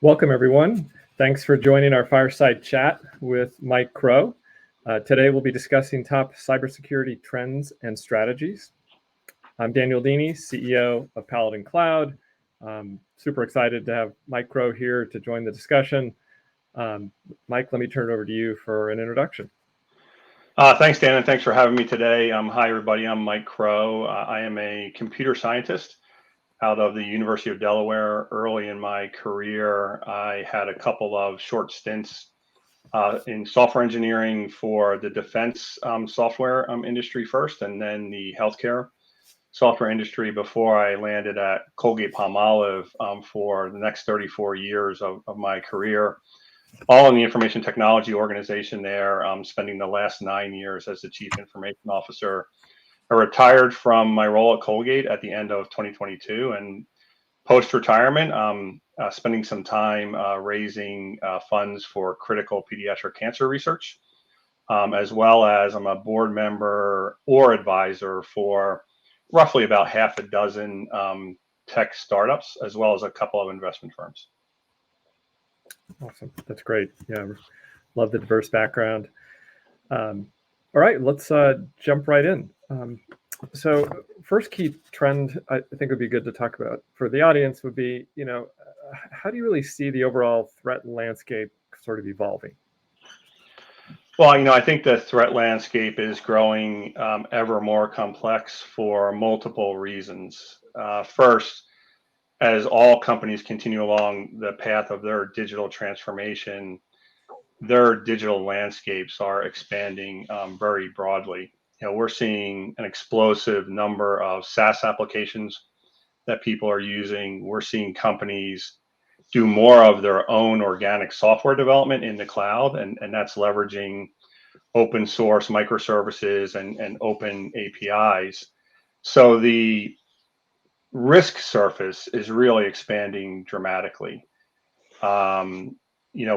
Welcome, everyone. Thanks for joining our fireside chat with Mike Crowe. Today, we'll be discussing top cybersecurity trends and strategies. I'm Daniel Deeney, CEO of Paladin Cloud. Super excited to have Mike Crowe here to join the discussion. Mike, let me turn it over to you for an introduction. Thanks, Dan, and thanks for having me today. Hi, everybody. I'm Mike Crowe. I am a computer scientist out of the University of Delaware. Early in my career, I had a couple of short stints in software engineering for the defense software industry first, and then the healthcare software industry before I landed at Colgate-Palmolive for the next 34 years of my career, all in the information technology organization there, spending the last 9 years as the chief information officer. I retired from my role at Colgate at the end of 2022, and post-retirement, spending some time raising funds for critical pediatric cancer research, as well as I'm a board member or advisor for roughly about half a dozen tech startups, as well as a couple of investment firms. Awesome. That's great. Yeah, love the diverse background. All right, let's jump right in. So first key trend I think would be good to talk about for the audience would be, how do you really see the overall threat landscape sort of evolving? Well, I think the threat landscape is growing ever more complex for multiple reasons. First, as all companies continue along the path of their digital transformation, their digital landscapes are expanding very broadly. We're seeing an explosive number of SaaS applications that people are using. We're seeing companies do more of their own organic software development in the cloud, and that's leveraging open source microservices and open APIs. So the risk surface is really expanding dramatically.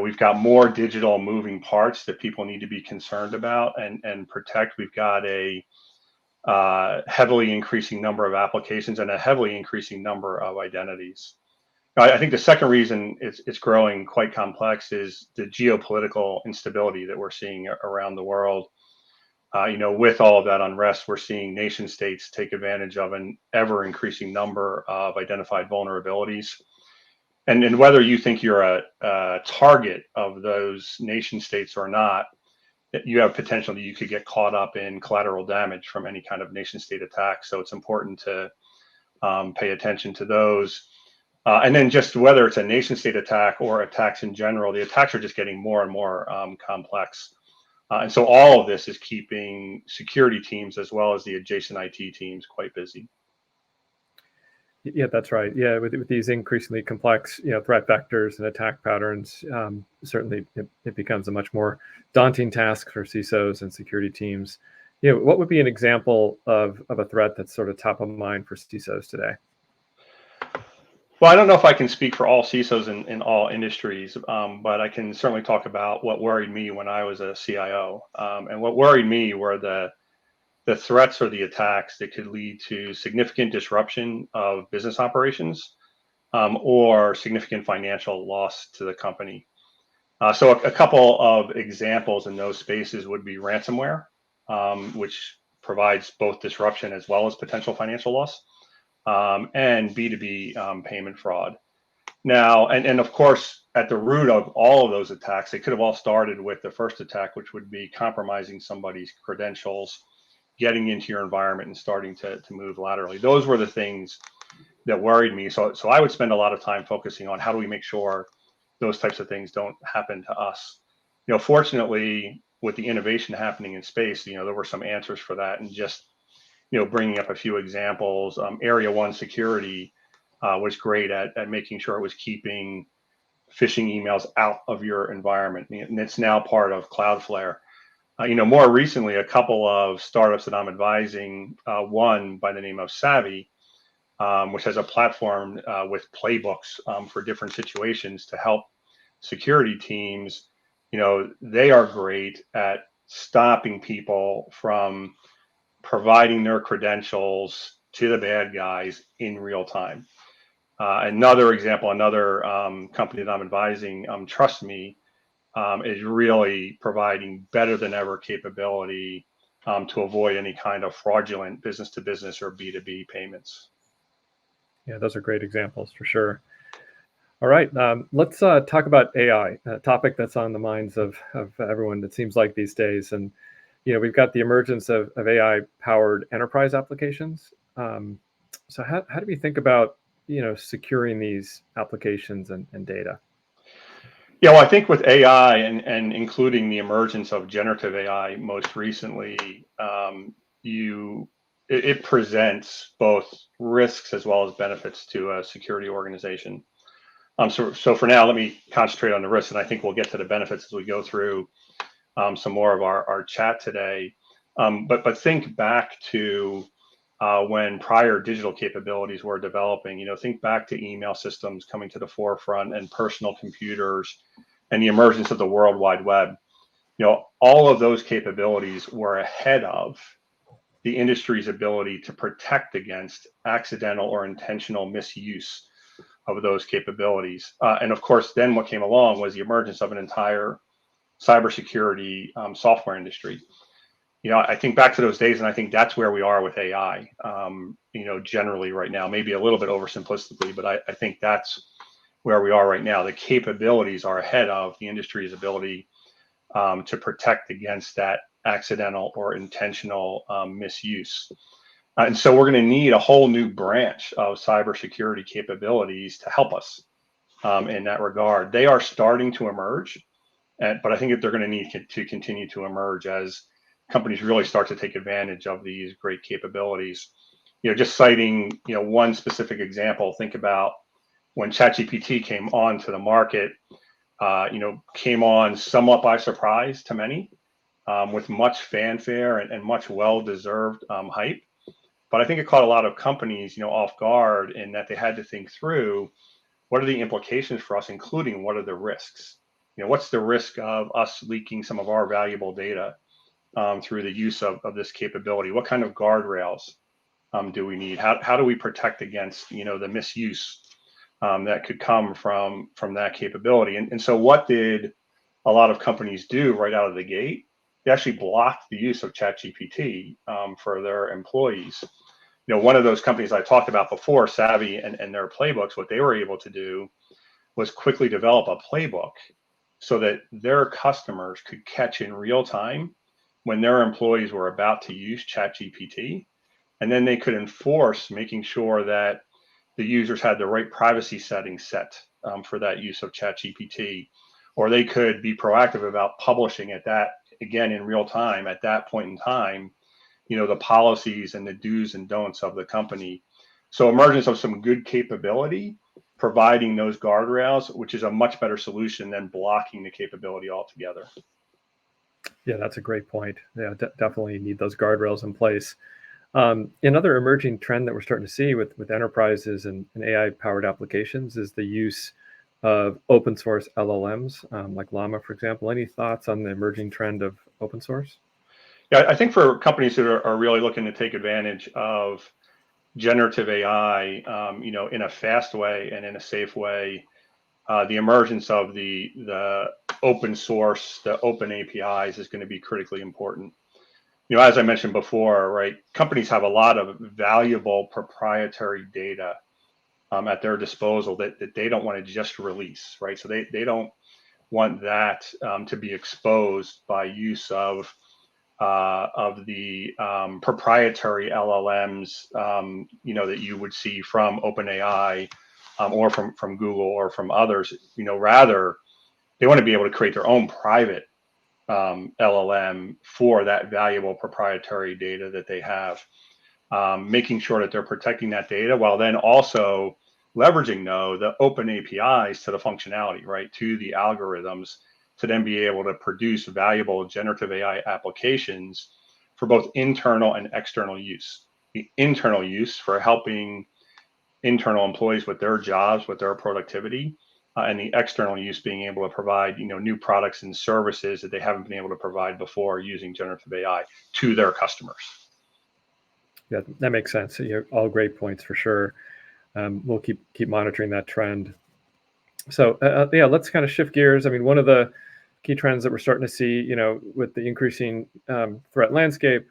We've got more digital moving parts that people need to be concerned about and protect. We've got a heavily increasing number of applications and a heavily increasing number of identities. I think the second reason it's growing quite complex is the geopolitical instability that we're seeing around the world. With all of that unrest, we're seeing nation states take advantage of an ever increasing number of identified vulnerabilities. And whether you think you're a target of those nation states or not, you have potential that you could get caught up in collateral damage from any kind of nation state attack. So it's important to pay attention to those. And then just whether it's a nation state attack or attacks in general, the attacks are just getting more and more complex. And so all of this is keeping security teams as well as the adjacent IT teams quite busy. Yeah, that's right. Yeah, with these increasingly complex, threat vectors and attack patterns, certainly it becomes a much more daunting task for CISOs and security teams. What would be an example of a threat that's sort of top of mind for CISOs today? Well, I don't know if I can speak for all CISOs in all industries, but I can certainly talk about what worried me when I was a CIO. And what worried me were the threats or the attacks that could lead to significant disruption of business operations or significant financial loss to the company. So a couple of examples in those spaces would be ransomware, which provides both disruption as well as potential financial loss, and B2B payment fraud. Now, and of course, at the root of all of those attacks, it could have all started with the first attack, which would be compromising somebody's credentials, getting into your environment and starting to move laterally. Those were the things that worried me. So I would spend a lot of time focusing on how do we make sure those types of things don't happen to us. Fortunately, with the innovation happening in space, there were some answers for that. And just, bringing up a few examples, Area 1 security was great at making sure it was keeping phishing emails out of your environment. And it's now part of Cloudflare. More recently, a couple of startups that I'm advising, one by the name of Savvy, which has a platform with playbooks for different situations to help security teams. They are great at stopping people from providing their credentials to the bad guys in real time. Another example, another company that I'm advising, Trust Me, is really providing better than ever capability to avoid any kind of fraudulent business to business or B2B payments. Yeah, those are great examples for sure. All right, let's talk about AI, a topic that's on the minds of everyone, it seems like these days. And we've got the emergence of AI-powered enterprise applications. So how do we think about securing these applications and data? Yeah, well, I think with AI and including the emergence of generative AI most recently, it presents both risks as well as benefits to a security organization. So for now, let me concentrate on the risks, and I think we'll get to the benefits as we go through some more of our chat today. But think back to when prior digital capabilities were developing. Think back to email systems coming to the forefront and personal computers and the emergence of the World Wide Web. All of those capabilities were ahead of the industry's ability to protect against accidental or intentional misuse of those capabilities. And of course, then what came along was the emergence of an entire cybersecurity software industry. I think back to those days, and I think that's where we are with AI, generally right now, maybe a little bit oversimplistically, but I think that's where we are right now. The capabilities are ahead of the industry's ability to protect against that accidental or intentional misuse. And so we're going to need a whole new branch of cybersecurity capabilities to help us in that regard. They are starting to emerge, but I think that they're going to need to continue to emerge as companies really start to take advantage of these great capabilities. Just citing one specific example, think about when ChatGPT came onto the market. Came on somewhat by surprise to many, with much fanfare and much well-deserved hype. But I think it caught a lot of companies, off guard in that they had to think through what are the implications for us, including what are the risks. What's the risk of us leaking some of our valuable data through the use of this capability? What kind of guardrails do we need? How do we protect against the misuse that could come from that capability? And so what did a lot of companies do right out of the gate? They actually blocked the use of ChatGPT for their employees. One of those companies I talked about before, Savvy, and their playbooks, what they were able to do was quickly develop a playbook so that their customers could catch in real time when their employees were about to use ChatGPT. And then they could enforce making sure that the users had the right privacy settings set for that use of ChatGPT, or they could be proactive about publishing at that, again, in real time at that point in time, the policies and the do's and don'ts of the company. So emergence of some good capability, providing those guardrails, which is a much better solution than blocking the capability altogether. Yeah, that's a great point. Yeah, definitely need those guardrails in place. Another emerging trend that we're starting to see with enterprises and AI-powered applications is the use of open source LLMs, like Llama, for example. Any thoughts on the emerging trend of open source? Yeah, I think for companies that are really looking to take advantage of generative AI, in a fast way and in a safe way, the emergence of the open source, the open APIs is going to be critically important. As I mentioned before, right, companies have a lot of valuable proprietary data at their disposal that they don't want to just release, right? So they don't want that to be exposed by use of the proprietary LLMs, that you would see from OpenAI or from Google or from others. Rather, they want to be able to create their own private LLM for that valuable proprietary data that they have, making sure that they're protecting that data while then also leveraging the open APIs to the functionality, right, to the algorithms, to then be able to produce valuable generative AI applications for both internal and external use. The internal use for helping internal employees with their jobs, with their productivity, and the external use being able to provide new products and services that they haven't been able to provide before using generative AI to their customers. Yeah, that makes sense. All great points for sure. we'll keep monitoring that trend. So yeah, let's kind of shift gears. I mean, one of the key trends that we're starting to see, with the increasing threat landscape,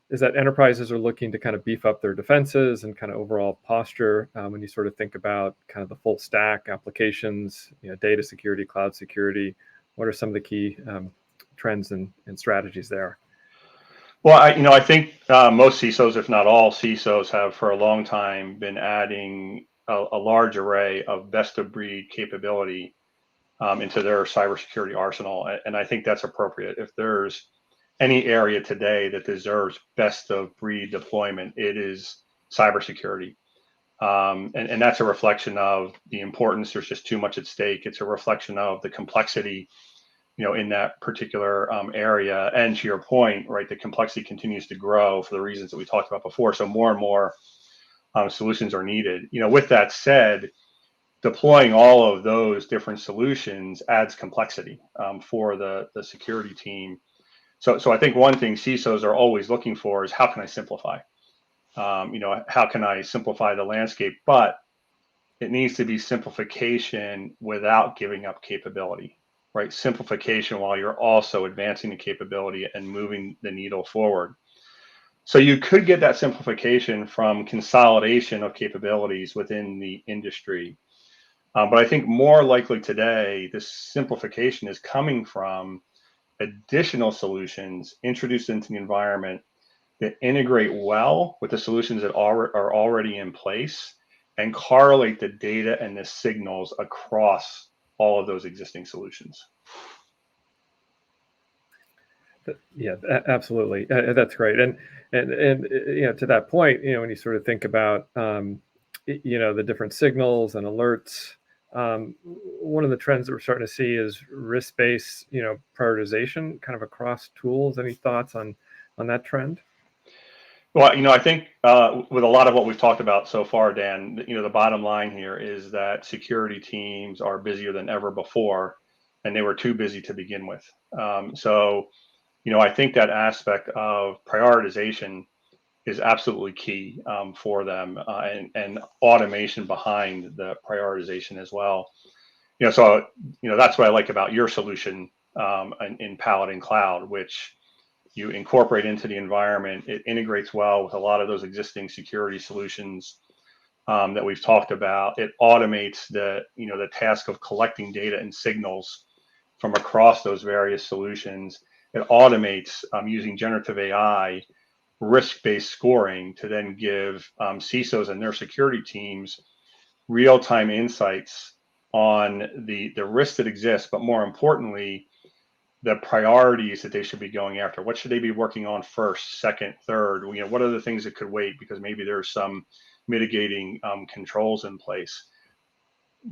is that enterprises are looking to kind of beef up their defenses and kind of overall posture. When you sort of think about kind of the full stack applications, data security, cloud security, what are some of the key trends and strategies there? Well, I think most CISOs, if not all CISOs, have for a long time been adding a large array of best of breed capability into their cybersecurity arsenal. And I think that's appropriate. If there's any area today that deserves best of breed deployment, it is cybersecurity. And that's a reflection of the importance. There's just too much at stake. It's a reflection of the complexity, in that particular area. And to your point, right, the complexity continues to grow for the reasons that we talked about before. So more and more solutions are needed. With that said, deploying all of those different solutions adds complexity for the security team. So I think one thing CISOs are always looking for is how can I simplify? How can I simplify the landscape? But it needs to be simplification without giving up capability, right? Simplification while you're also advancing the capability and moving the needle forward. So you could get that simplification from consolidation of capabilities within the industry. But I think more likely today, this simplification is coming from additional solutions introduced into the environment that integrate well with the solutions that are already in place and correlate the data and the signals across all of those existing solutions. Yeah, absolutely. That's great. And to that point, when you sort of think about, the different signals and alerts, one of the trends that we're starting to see is risk-based, prioritization kind of across tools. Any thoughts on that trend? Well, I think with a lot of what we've talked about so far, Dan, the bottom line here is that security teams are busier than ever before, and they were too busy to begin with. So I think that aspect of prioritization is absolutely key for them, and automation behind the prioritization as well. So that's what I like about your solution in Paladin Cloud, which you incorporate into the environment. It integrates well with a lot of those existing security solutions that we've talked about. It automates the task of collecting data and signals from across those various solutions. It automates using generative AI risk-based scoring to then give CISOs and their security teams real-time insights on the risks that exist, but more importantly, the priorities that they should be going after. What should they be working on first, second, third? What are the things that could wait because maybe there's some mitigating controls in place?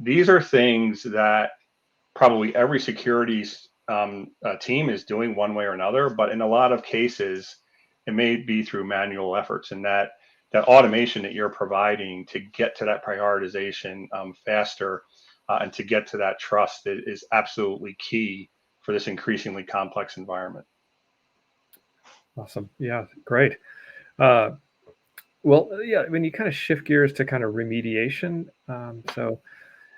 These are things that probably every securities team is doing one way or another, but in a lot of cases, it may be through manual efforts, and that automation that you're providing to get to that prioritization faster and to get to that trust is absolutely key for this increasingly complex environment. Awesome. Yeah, great. Well, yeah, when you kind of shift gears to kind of remediation, so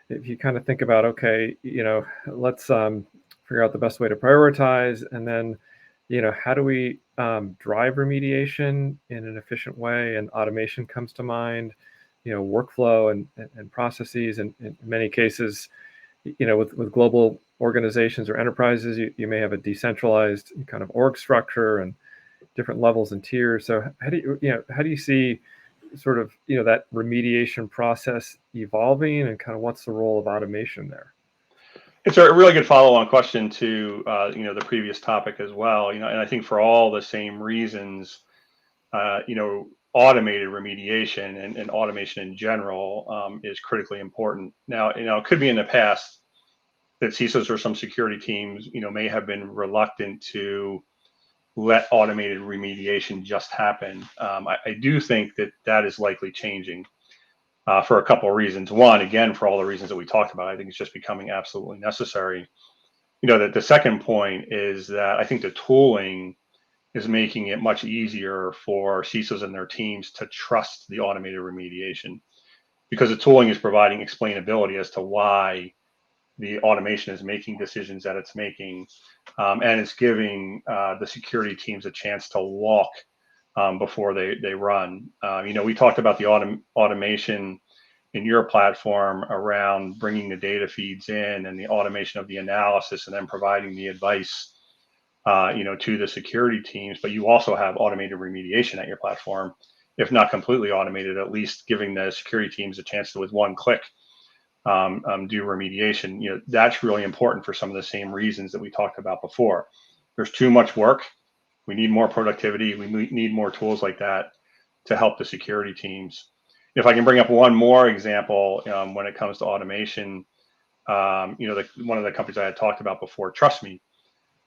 if you kind of think about, okay, let's figure out the best way to prioritize, and then, how do we drive remediation in an efficient way? And automation comes to mind, workflow and processes. And in many cases, with global organizations or enterprises, you may have a decentralized kind of org structure and different levels and tiers. So how do you see sort of that remediation process evolving, and kind of what's the role of automation there? It's a really good follow-on question to the previous topic as well. And I think for all the same reasons, automated remediation and automation in general is critically important. Now, it could be in the past that CISOs or some security teams, may have been reluctant to let automated remediation just happen. I do think that is likely changing for a couple of reasons. One, again, for all the reasons that we talked about, I think it's just becoming absolutely necessary. The second point is that I think the tooling is making it much easier for CISOs and their teams to trust the automated remediation. because the tooling is providing explainability as to why the automation is making decisions that it's making, and it's giving the security teams a chance to walk before they run. We talked about the automation in your platform around bringing the data feeds in and the automation of the analysis and then providing the advice, to the security teams. But you also have automated remediation at your platform, if not completely automated, at least giving the security teams a chance to, with one click, do remediation. That's really important for some of the same reasons that we talked about before. There's too much work. We need more productivity. We need more tools like that to help the security teams. If I can bring up one more example, when it comes to automation, one of the companies I had talked about before, TrustMe.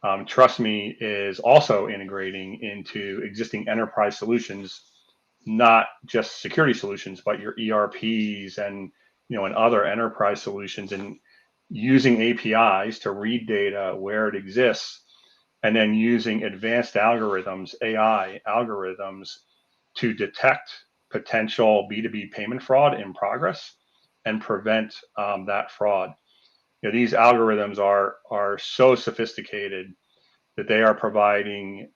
TrustMe is also integrating into existing enterprise solutions, not just security solutions, but your ERPs and other enterprise solutions, and using APIs to read data where it exists, and then using advanced algorithms, AI algorithms, to detect potential B2B payment fraud in progress and prevent that fraud. These algorithms are so sophisticated that they are providing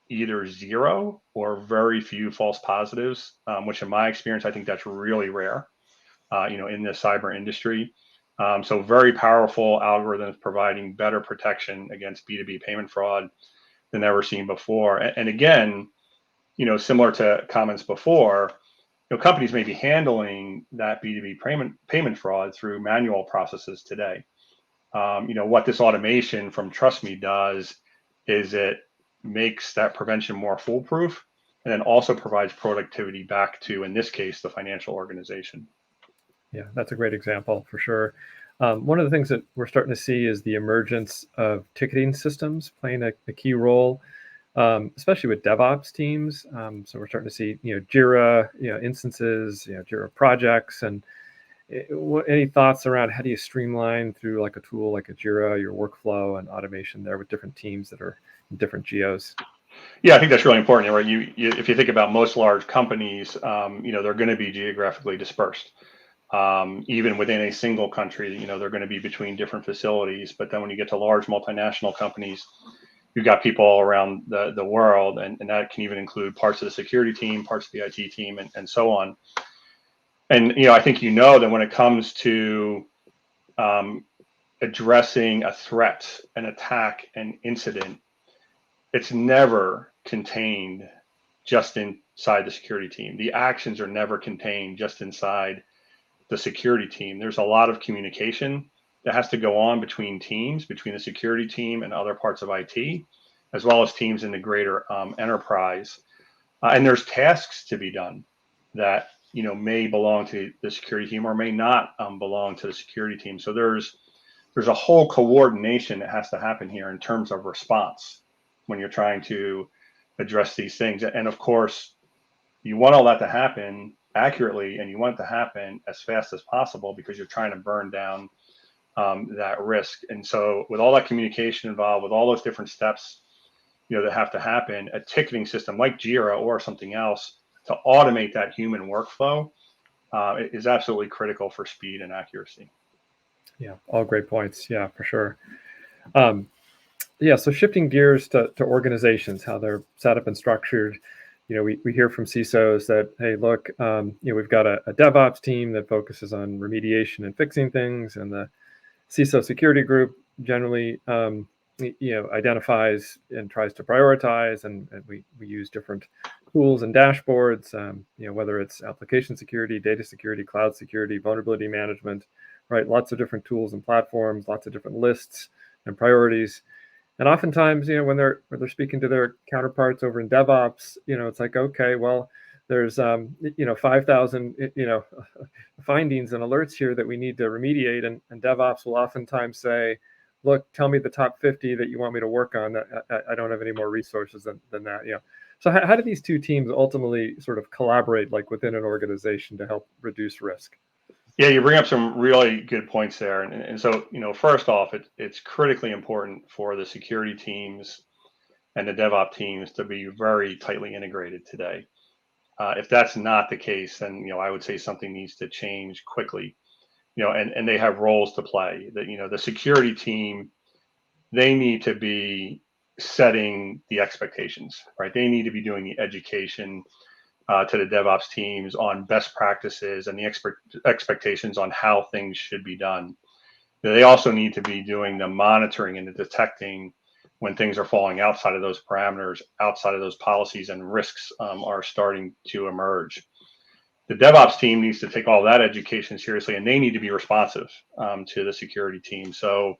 either zero or very few false positives, which in my experience, I think that's really rare, in the cyber industry. So very powerful algorithms providing better protection against B2B payment fraud than ever seen before. And again, similar to comments before, companies may be handling that B2B payment fraud through manual processes today. What this automation from TrustMe does is it makes that prevention more foolproof, and then also provides productivity back to, in this case, the financial organization. Yeah, that's a great example for sure. One of the things that we're starting to see is the emergence of ticketing systems playing a key role, especially with DevOps teams. So we're starting to see, Jira, instances, Jira projects, and any thoughts around how do you streamline through like a tool like a Jira, your workflow and automation there with different teams that are in different geos? Yeah, I think that's really important, right? If you think about most large companies, they're going to be geographically dispersed. Even within a single country, they're going to be between different facilities. But then when you get to large multinational companies, you've got people all around the world, and that can even include parts of the security team, parts of the IT team, and so on. And I think that when it comes to addressing a threat, an attack, an incident, it's never contained just inside the security team. The actions are never contained just inside the security team. There's a lot of communication that has to go on between teams, between the security team and other parts of IT, as well as teams in the greater enterprise. And there's tasks to be done that may belong to the security team or may not belong to the security team. So there's a whole coordination that has to happen here in terms of response when you're trying to address these things. And of course, you want all that to happen accurately, and you want it to happen as fast as possible because you're trying to burn down that risk. And so with all that communication involved, with all those different steps that have to happen, a ticketing system like Jira or something else to automate that human workflow is absolutely critical for speed and accuracy. Yeah, all great points. Yeah, for sure. So shifting gears to organizations, how they're set up and structured. We hear from CISOs that, hey, look, we've got a DevOps team that focuses on remediation and fixing things, and the CISO security group generally, identifies and tries to prioritize, and we use different tools and dashboards, whether it's application security, data security, cloud security, vulnerability management, right? Lots of different tools and platforms, lots of different lists and priorities. And oftentimes, when they're speaking to their counterparts over in DevOps, it's like, okay, well, there's 5,000 findings and alerts here that we need to remediate, and DevOps will oftentimes say, look, tell me the top 50 that you want me to work on. I don't have any more resources than that. So how do these two teams ultimately sort of collaborate, like within an organization, to help reduce risk? Yeah, you bring up some really good points there. And so, first off, it's critically important for the security teams and the DevOps teams to be very tightly integrated today. If that's not the case, then I would say something needs to change quickly. And they have roles to play. The security team, they need to be setting the expectations, right? They need to be doing the education to the DevOps teams on best practices and the expectations on how things should be done. They also need to be doing the monitoring and the detecting when things are falling outside of those parameters, outside of those policies, and risks are starting to emerge. The DevOps team needs to take all that education seriously, and they need to be responsive to the security team. So,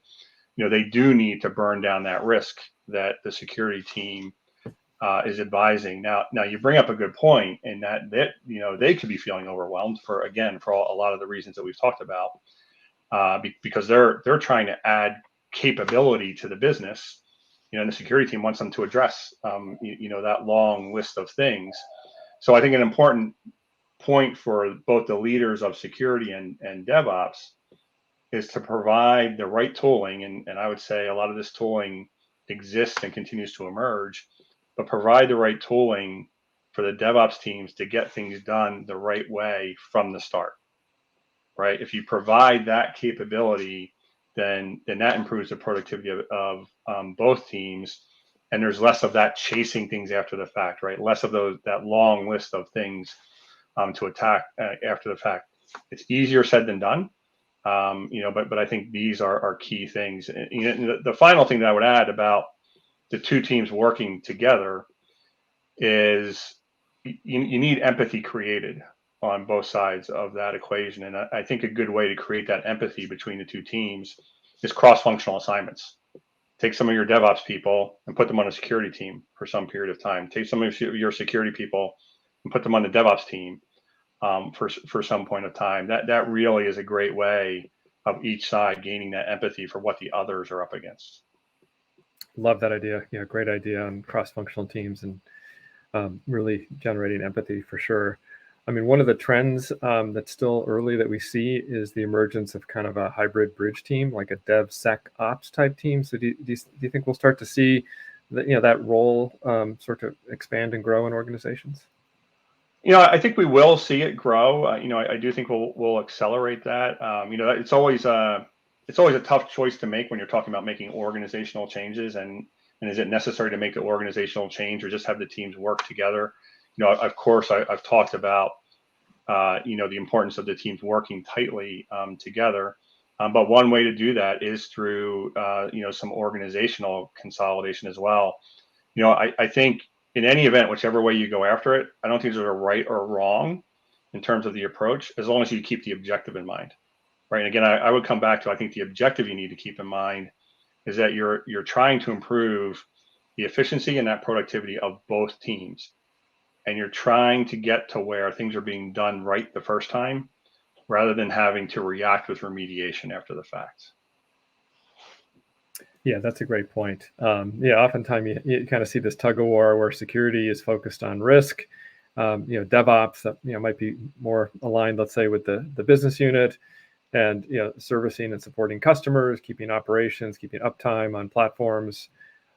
they do need to burn down that risk that the security team is advising. Now you bring up a good point in that they could be feeling overwhelmed for a lot of the reasons that we've talked about, because they're trying to add capability to the business. And the security team wants them to address that long list of things. So I think an important point for both the leaders of security and DevOps is to provide the right tooling, and I would say a lot of this tooling exists and continues to emerge, but provide the right tooling for the DevOps teams to get things done the right way from the start, right? If you provide that capability, then that improves the productivity of both teams, and there's less of that chasing things after the fact, right? Less of that long list of things to attack after the fact. It's easier said than done, but I think these are key things. The final thing that I would add about the two teams working together is you need empathy created on both sides of that equation. And I think a good way to create that empathy between the two teams is cross-functional assignments. Take some of your DevOps people and put them on a security team for some period of time. Take some of your security people and put them on the DevOps team for some point of time. That really is a great way of each side gaining that empathy for what the others are up against. Love that idea. Yeah, great idea on cross-functional teams and really generating empathy for sure. I mean, one of the trends that's still early that we see is the emergence of kind of a hybrid bridge team, like a DevSecOps type team. So do you think we'll start to see that role sort of expand and grow in organizations? I think we will see it grow. I do think we'll accelerate that. It's always a tough choice to make when you're talking about making organizational changes, and is it necessary to make the organizational change or just have the teams work together? Of course, I've talked about the importance of the teams working tightly together. But one way to do that is through some organizational consolidation as well. I think in any event, whichever way you go after it, I don't think there's a right or wrong in terms of the approach, as long as you keep the objective in mind, right? And again, I would come back to, I think the objective you need to keep in mind is that you're trying to improve the efficiency and that productivity of both teams. And you're trying to get to where things are being done right the first time, rather than having to react with remediation after the fact. Yeah, that's a great point. Oftentimes you kind of see this tug of war where security is focused on risk. DevOps that might be more aligned, let's say, with the business unit, and servicing and supporting customers, keeping operations, keeping uptime on platforms.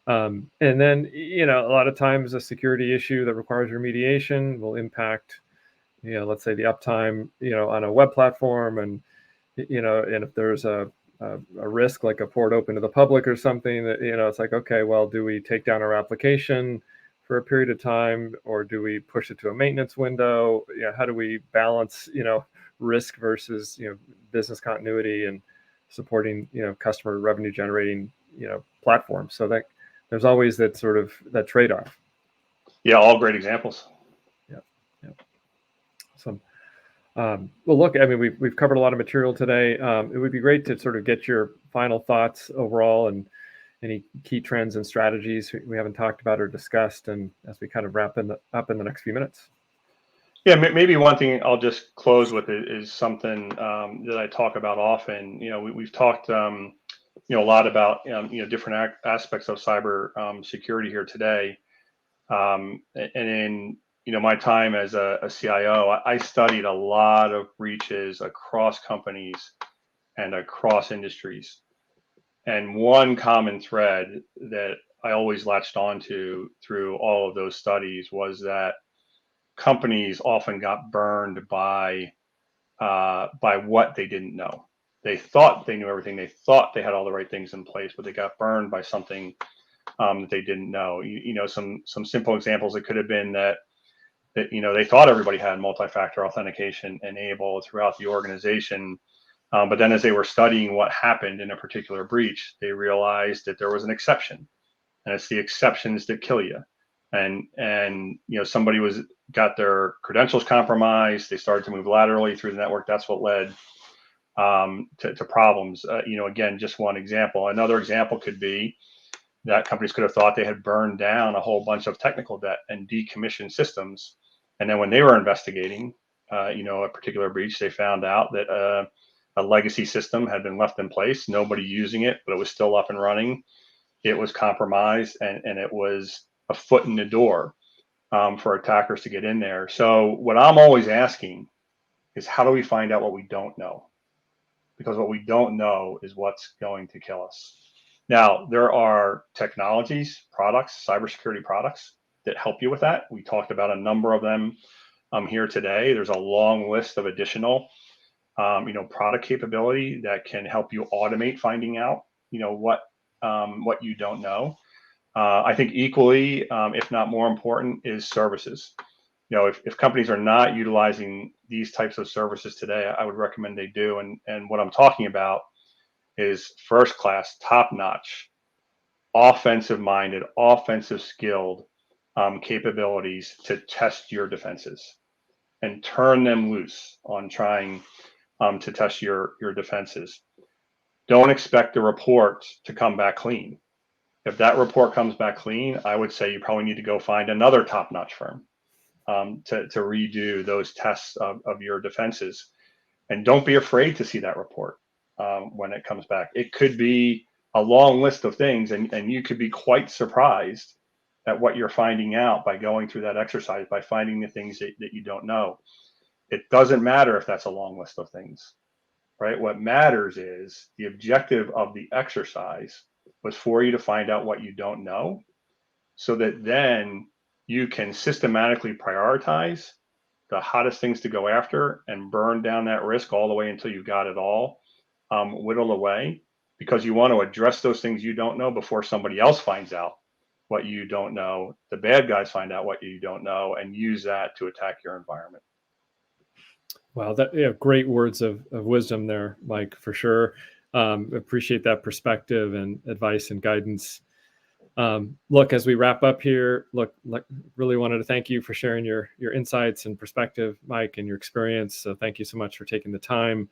And then a lot of times a security issue that requires remediation will impact let's say the uptime on a web platform, and and if there's a risk like a port open to the public or something, that it's like, okay, well, do we take down our application for a period of time, or do we push it to a maintenance window? How do we balance risk versus business continuity and supporting customer revenue generating platforms? So that there's always that sort of that trade-off. Yeah, all great examples. Yeah. So well, look, I mean, we've covered a lot of material today. It would be great to sort of get your final thoughts overall and any key trends and strategies we haven't talked about or discussed, and as we kind of wrap up in the next few minutes. Yeah, maybe one thing I'll just close with is something that I talk about often. We've talked a lot about different aspects of cyber security here today, and in my time as a CIO, I studied a lot of breaches across companies and across industries. And one common thread that I always latched onto through all of those studies was that companies often got burned by what they didn't know. They thought they knew everything. They thought they had all the right things in place, but they got burned by something that they didn't know. Some simple examples. It could have been that they thought everybody had multi-factor authentication enabled throughout the organization, but then as they were studying what happened in a particular breach, they realized that there was an exception, and it's the exceptions that kill you. And somebody got their credentials compromised. They started to move laterally through the network. That's what led to problems. Again, just one example. Another example could be that companies could have thought they had burned down a whole bunch of technical debt and decommissioned systems. And then when they were investigating, a particular breach, they found out that a legacy system had been left in place, nobody using it, but it was still up and running. It was compromised, and it was a foot in the door for attackers to get in there. So what I'm always asking is, how do we find out what we don't know? Because what we don't know is what's going to kill us. Now, there are technologies, products, cybersecurity products that help you with that. We talked about a number of them here today. There's a long list of additional, product capability that can help you automate finding out, what you don't know. I think equally, if not more important, is services. If companies are not utilizing these types of services today, I would recommend they do. And what I'm talking about is first class, top notch, offensive minded, offensive skilled capabilities to test your defenses and turn them loose on trying to test your defenses. Don't expect the report to come back clean. If that report comes back clean, I would say you probably need to go find another top notch firm to redo those tests of your defenses. And don't be afraid to see that report when it comes back. It could be a long list of things, and you could be quite surprised at what you're finding out by going through that exercise, by finding the things that you don't know. It doesn't matter if that's a long list of things, right? What matters is the objective of the exercise was for you to find out what you don't know, so that then you can systematically prioritize the hottest things to go after and burn down that risk all the way until you've got it all whittled away, because you want to address those things you don't know before somebody else finds out what you don't know. The bad guys find out what you don't know and use that to attack your environment. Wow, great words of wisdom there, Mike, for sure. Appreciate that perspective and advice and guidance. Look, as we wrap up here, really wanted to thank you for sharing your insights and perspective, Mike, and your experience. So thank you so much for taking the time.